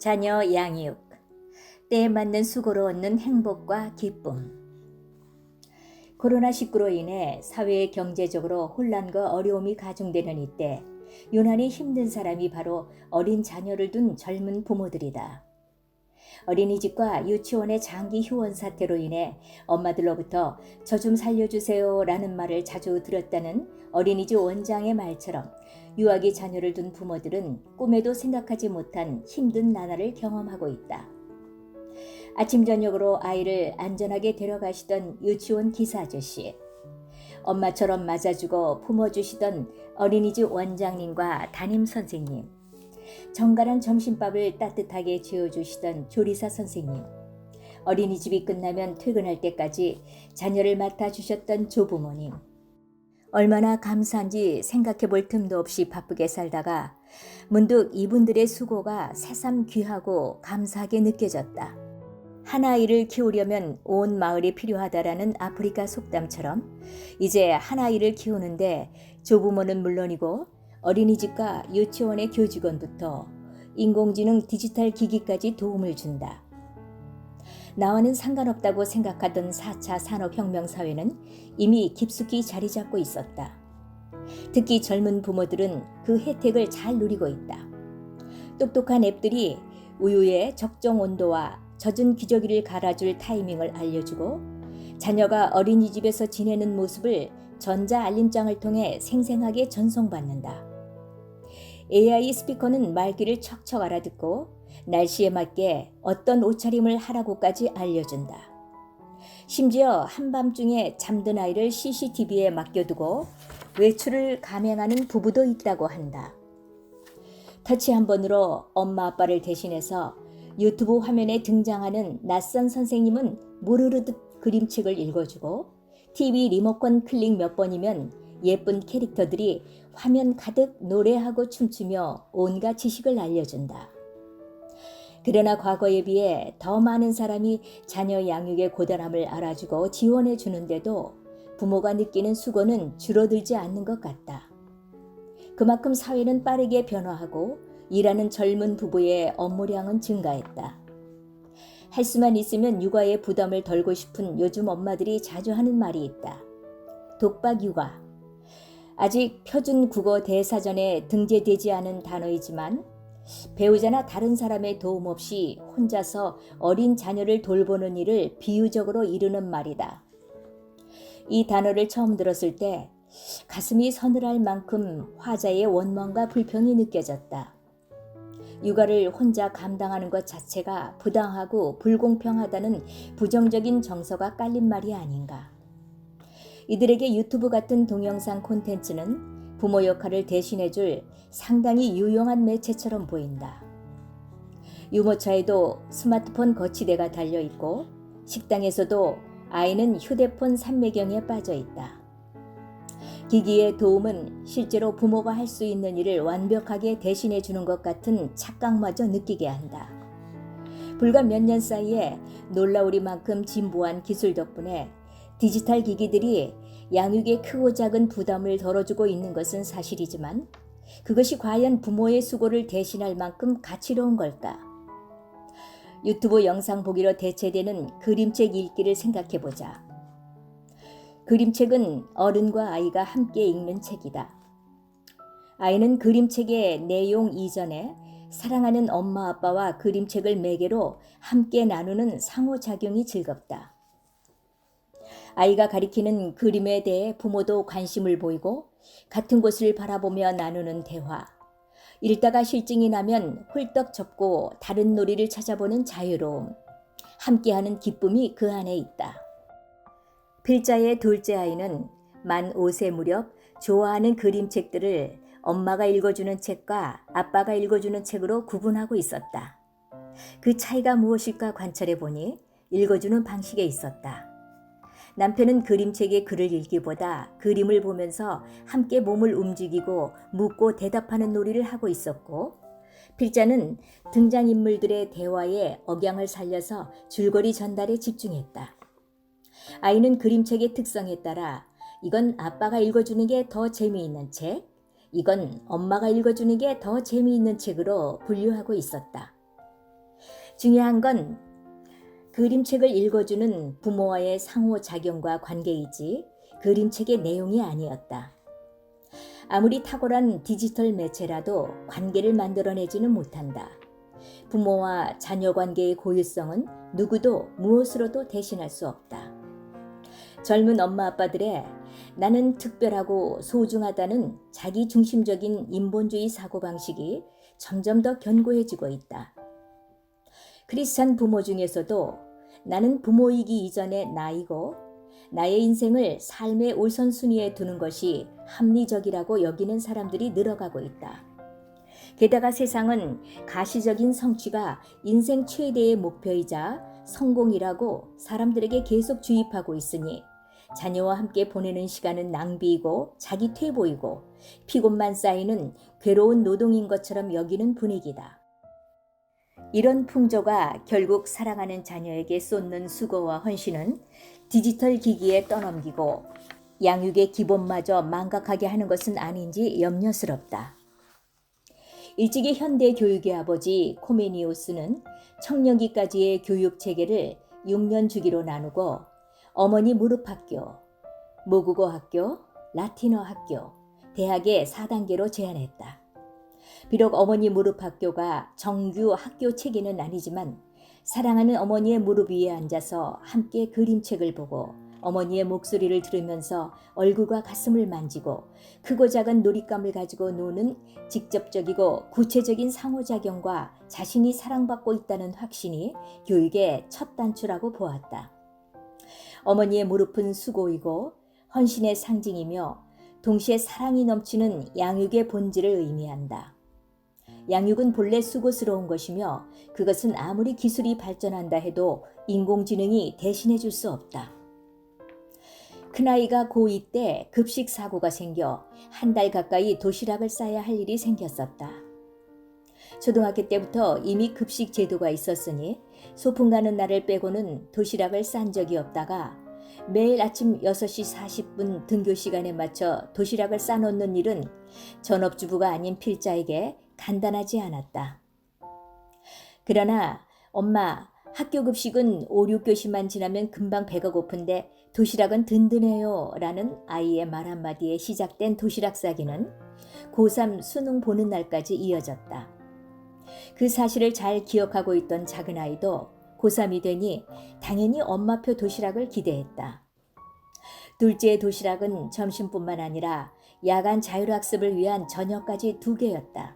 자녀 양육, 때에 맞는 수고로 얻는 행복과 기쁨. 코로나19로 인해 사회 경제적으로 혼란과 어려움이 가중되는 이때 유난히 힘든 사람이 바로 어린 자녀를 둔 젊은 부모들이다. 어린이집과 유치원의 장기 휴원 사태로 인해 엄마들로부터 "저 좀 살려주세요" 라는 말을 자주 들었다는 어린이집 원장의 말처럼 유아기 자녀를 둔 부모들은 꿈에도 생각하지 못한 힘든 나날을 경험하고 있다. 아침 저녁으로 아이를 안전하게 데려가시던 유치원 기사 아저씨, 엄마처럼 맞아주고 품어주시던 어린이집 원장님과 담임 선생님, 정갈한 점심밥을 따뜻하게 지어주시던 조리사 선생님, 어린이집이 끝나면 퇴근할 때까지 자녀를 맡아주셨던 조부모님, 얼마나 감사한지 생각해 볼 틈도 없이 바쁘게 살다가 문득 이분들의 수고가 새삼 귀하고 감사하게 느껴졌다. 한 아이를 키우려면 온 마을이 필요하다라는 아프리카 속담처럼 이제 한 아이를 키우는데 조부모는 물론이고 어린이집과 유치원의 교직원부터 인공지능 디지털 기기까지 도움을 준다. 나와는 상관없다고 생각하던 4차 산업혁명 사회는 이미 깊숙이 자리 잡고 있었다. 특히 젊은 부모들은 그 혜택을 잘 누리고 있다. 똑똑한 앱들이 우유의 적정 온도와 젖은 기저귀를 갈아줄 타이밍을 알려주고 자녀가 어린이집에서 지내는 모습을 전자 알림장을 통해 생생하게 전송받는다. AI 스피커는 말귀를 척척 알아듣고 날씨에 맞게 어떤 옷차림을 하라고까지 알려준다. 심지어 한밤중에 잠든 아이를 CCTV에 맡겨두고 외출을 감행하는 부부도 있다고 한다. 터치 한 번으로 엄마 아빠를 대신해서 유튜브 화면에 등장하는 낯선 선생님은 무르르듯 그림책을 읽어주고 TV 리모컨 클릭 몇 번이면 예쁜 캐릭터들이 화면 가득 노래하고 춤추며 온갖 지식을 알려준다. 그러나 과거에 비해 더 많은 사람이 자녀 양육의 고단함을 알아주고 지원해 주는데도 부모가 느끼는 수고는 줄어들지 않는 것 같다. 그만큼 사회는 빠르게 변화하고 일하는 젊은 부부의 업무량은 증가했다. 할 수만 있으면 육아에 부담을 덜고 싶은 요즘 엄마들이 자주 하는 말이 있다. 독박 육아. 아직 표준 국어 대사전에 등재되지 않은 단어이지만 배우자나 다른 사람의 도움 없이 혼자서 어린 자녀를 돌보는 일을 비유적으로 이르는 말이다. 이 단어를 처음 들었을 때 가슴이 서늘할 만큼 화자의 원망과 불평이 느껴졌다. 육아를 혼자 감당하는 것 자체가 부당하고 불공평하다는 부정적인 정서가 깔린 말이 아닌가. 이들에게 유튜브 같은 동영상 콘텐츠는 부모 역할을 대신해줄 상당히 유용한 매체처럼 보인다. 유모차에도 스마트폰 거치대가 달려있고 식당에서도 아이는 휴대폰 삼매경에 빠져있다. 기기의 도움은 실제로 부모가 할 수 있는 일을 완벽하게 대신해 주는 것 같은 착각마저 느끼게 한다. 불과 몇 년 사이에 놀라우리만큼 진보한 기술 덕분에 디지털 기기들이 양육의 크고 작은 부담을 덜어주고 있는 것은 사실이지만 그것이 과연 부모의 수고를 대신할 만큼 가치로운 걸까? 유튜브 영상 보기로 대체되는 그림책 읽기를 생각해보자. 그림책은 어른과 아이가 함께 읽는 책이다. 아이는 그림책의 내용 이전에 사랑하는 엄마 아빠와 그림책을 매개로 함께 나누는 상호작용이 즐겁다. 아이가 가리키는 그림에 대해 부모도 관심을 보이고 같은 곳을 바라보며 나누는 대화, 읽다가 실증이 나면 훌떡 접고 다른 놀이를 찾아보는 자유로움, 함께하는 기쁨이 그 안에 있다. 필자의 둘째 아이는 만 5세 무렵 좋아하는 그림책들을 엄마가 읽어주는 책과 아빠가 읽어주는 책으로 구분하고 있었다. 그 차이가 무엇일까 관찰해 보니 읽어주는 방식에 있었다. 남편은 그림책의 글을 읽기보다 그림을 보면서 함께 몸을 움직이고 묻고 대답하는 놀이를 하고 있었고, 필자는 등장인물들의 대화에 억양을 살려서 줄거리 전달에 집중했다. 아이는 그림책의 특성에 따라 이건 아빠가 읽어주는 게 더 재미있는 책, 이건 엄마가 읽어주는 게 더 재미있는 책으로 분류하고 있었다. 중요한 건 그림책을 읽어주는 부모와의 상호작용과 관계이지 그림책의 내용이 아니었다. 아무리 탁월한 디지털 매체라도 관계를 만들어내지는 못한다. 부모와 자녀 관계의 고유성은 누구도 무엇으로도 대신할 수 없다. 젊은 엄마 아빠들의 나는 특별하고 소중하다는 자기 중심적인 인본주의 사고방식이 점점 더 견고해지고 있다. 크리스찬 부모 중에서도 나는 부모이기 이전의 나이고 나의 인생을 삶의 우선순위에 두는 것이 합리적이라고 여기는 사람들이 늘어가고 있다. 게다가 세상은 가시적인 성취가 인생 최대의 목표이자 성공이라고 사람들에게 계속 주입하고 있으니 자녀와 함께 보내는 시간은 낭비이고 자기 퇴보이고 피곤만 쌓이는 괴로운 노동인 것처럼 여기는 분위기다. 이런 풍조가 결국 사랑하는 자녀에게 쏟는 수고와 헌신은 디지털 기기에 떠넘기고 양육의 기본마저 망각하게 하는 것은 아닌지 염려스럽다. 일찍이 현대 교육의 아버지 코메니우스는 청년기까지의 교육 체계를 6년 주기로 나누고 어머니 무릎 학교, 모국어 학교, 라틴어 학교, 대학의 4단계로 제한했다. 비록 어머니 무릎 학교가 정규 학교 체계는 아니지만 사랑하는 어머니의 무릎 위에 앉아서 함께 그림책을 보고 어머니의 목소리를 들으면서 얼굴과 가슴을 만지고 크고 작은 놀잇감을 가지고 노는 직접적이고 구체적인 상호작용과 자신이 사랑받고 있다는 확신이 교육의 첫 단추라고 보았다. 어머니의 무릎은 수고이고 헌신의 상징이며 동시에 사랑이 넘치는 양육의 본질을 의미한다. 양육은 본래 수고스러운 것이며 그것은 아무리 기술이 발전한다 해도 인공지능이 대신해 줄 수 없다. 큰아이가 고2 때 급식 사고가 생겨 한 달 가까이 도시락을 싸야 할 일이 생겼었다. 초등학교 때부터 이미 급식 제도가 있었으니 소풍 가는 날을 빼고는 도시락을 싼 적이 없다가 매일 아침 6시 40분 등교 시간에 맞춰 도시락을 싸놓는 일은 전업주부가 아닌 필자에게 간단하지 않았다. 그러나 엄마, 학교 급식은 5, 6교시만 지나면 금방 배가 고픈데 도시락은 든든해요 라는 아이의 말 한마디에 시작된 도시락 싸기는 고3 수능 보는 날까지 이어졌다. 그 사실을 잘 기억하고 있던 작은 아이도 고3이 되니 당연히 엄마표 도시락을 기대했다. 둘째의 도시락은 점심뿐만 아니라 야간 자율학습을 위한 저녁까지 2개였다.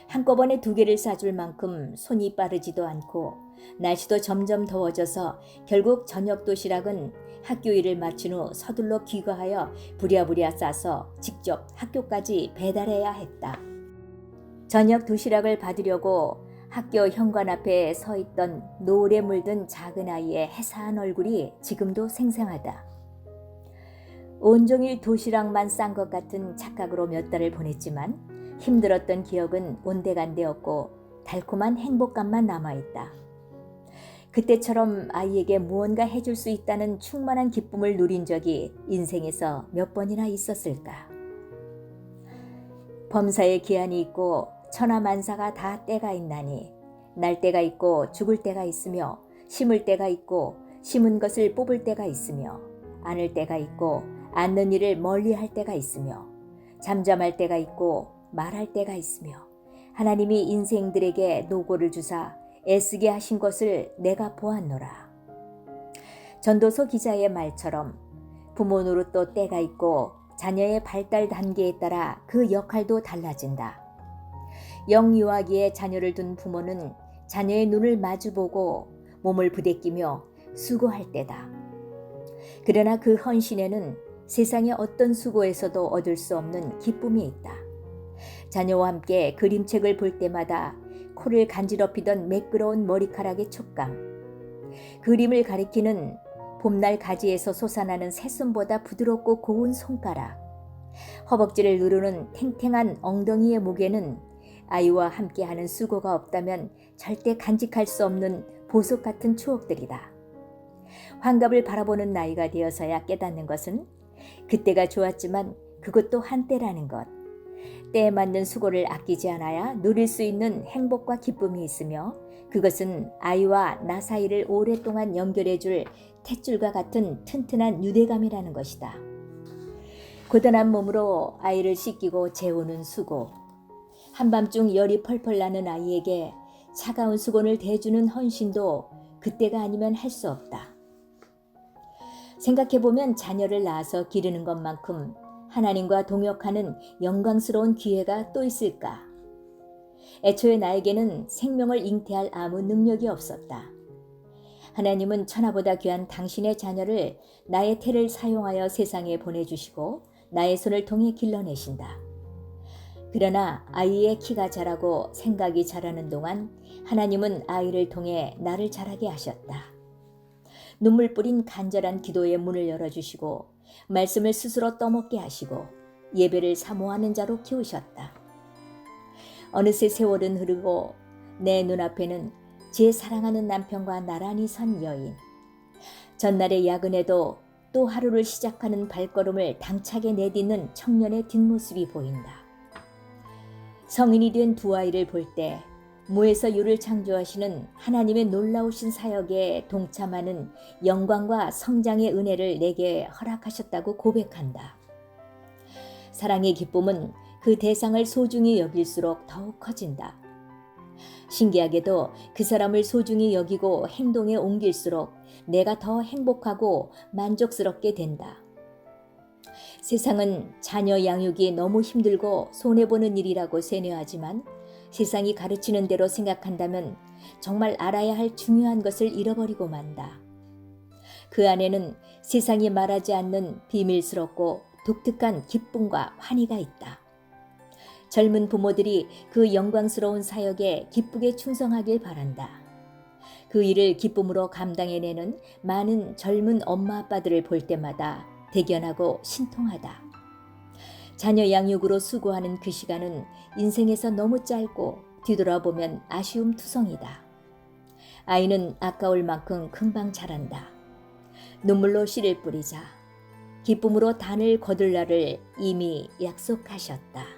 한꺼번에 2개를 싸줄 만큼 손이 빠르지도 않고 날씨도 점점 더워져서 결국 저녁 도시락은 학교 일을 마친 후 서둘러 귀가하여 부랴부랴 싸서 직접 학교까지 배달해야 했다. 저녁 도시락을 받으려고 학교 현관 앞에 서 있던 노을에 물든 작은 아이의 해사한 얼굴이 지금도 생생하다. 온종일 도시락만 싼 것 같은 착각으로 몇 달을 보냈지만 힘들었던 기억은 온데간데 없고 달콤한 행복감만 남아있다. 그때처럼 아이에게 무언가 해줄 수 있다는 충만한 기쁨을 누린 적이 인생에서 몇 번이나 있었을까. 범사에 기한이 있고 천하만사가 다 때가 있나니 날 때가 있고 죽을 때가 있으며 심을 때가 있고 심은 것을 뽑을 때가 있으며 안을 때가 있고 않는 일을 멀리할 때가 있으며 잠잠할 때가 있고 말할 때가 있으며 하나님이 인생들에게 노고를 주사 애쓰게 하신 것을 내가 보았노라. 전도서 기자의 말처럼 부모 노릇도 때가 있고 자녀의 발달 단계에 따라 그 역할도 달라진다. 영유아기에 자녀를 둔 부모는 자녀의 눈을 마주보고 몸을 부대끼며 수고할 때다. 그러나 그 헌신에는 세상의 어떤 수고에서도 얻을 수 없는 기쁨이 있다. 자녀와 함께 그림책을 볼 때마다 코를 간지럽히던 매끄러운 머리카락의 촉감, 그림을 가리키는 봄날 가지에서 솟아나는 새순보다 부드럽고 고운 손가락, 허벅지를 누르는 탱탱한 엉덩이의 무게는 아이와 함께하는 수고가 없다면 절대 간직할 수 없는 보석 같은 추억들이다. 환갑을 바라보는 나이가 되어서야 깨닫는 것은 그때가 좋았지만 그것도 한때라는 것, 때에 맞는 수고를 아끼지 않아야 누릴 수 있는 행복과 기쁨이 있으며 그것은 아이와 나 사이를 오랫동안 연결해줄 탯줄과 같은 튼튼한 유대감이라는 것이다. 고단한 몸으로 아이를 씻기고 재우는 수고, 한밤중 열이 펄펄 나는 아이에게 차가운 수건을 대주는 헌신도 그때가 아니면 할 수 없다. 생각해보면 자녀를 낳아서 기르는 것만큼 하나님과 동역하는 영광스러운 기회가 또 있을까? 애초에 나에게는 생명을 잉태할 아무 능력이 없었다. 하나님은 천하보다 귀한 당신의 자녀를 나의 태를 사용하여 세상에 보내주시고 나의 손을 통해 길러내신다. 그러나 아이의 키가 자라고 생각이 자라는 동안 하나님은 아이를 통해 나를 자라게 하셨다. 눈물 뿌린 간절한 기도의 문을 열어주시고 말씀을 스스로 떠먹게 하시고 예배를 사모하는 자로 키우셨다. 어느새 세월은 흐르고 내 눈앞에는 제 사랑하는 남편과 나란히 선 여인, 전날의 야근에도 또 하루를 시작하는 발걸음을 당차게 내딛는 청년의 뒷모습이 보인다. 성인이 된 두 아이를 볼 때 무에서 유를 창조하시는 하나님의 놀라우신 사역에 동참하는 영광과 성장의 은혜를 내게 허락하셨다고 고백한다. 사랑의 기쁨은 그 대상을 소중히 여길수록 더욱 커진다. 신기하게도 그 사람을 소중히 여기고 행동에 옮길수록 내가 더 행복하고 만족스럽게 된다. 세상은 자녀 양육이 너무 힘들고 손해보는 일이라고 세뇌하지만 세상이 가르치는 대로 생각한다면 정말 알아야 할 중요한 것을 잃어버리고 만다. 그 안에는 세상이 말하지 않는 비밀스럽고 독특한 기쁨과 환희가 있다. 젊은 부모들이 그 영광스러운 사역에 기쁘게 충성하길 바란다. 그 일을 기쁨으로 감당해내는 많은 젊은 엄마 아빠들을 볼 때마다 대견하고 신통하다. 자녀 양육으로 수고하는 그 시간은 인생에서 너무 짧고 뒤돌아보면 아쉬움 투성이다. 아이는 아까울 만큼 금방 자란다. 눈물로 씨를 뿌리자 기쁨으로 단을 거둘 날을 이미 약속하셨다.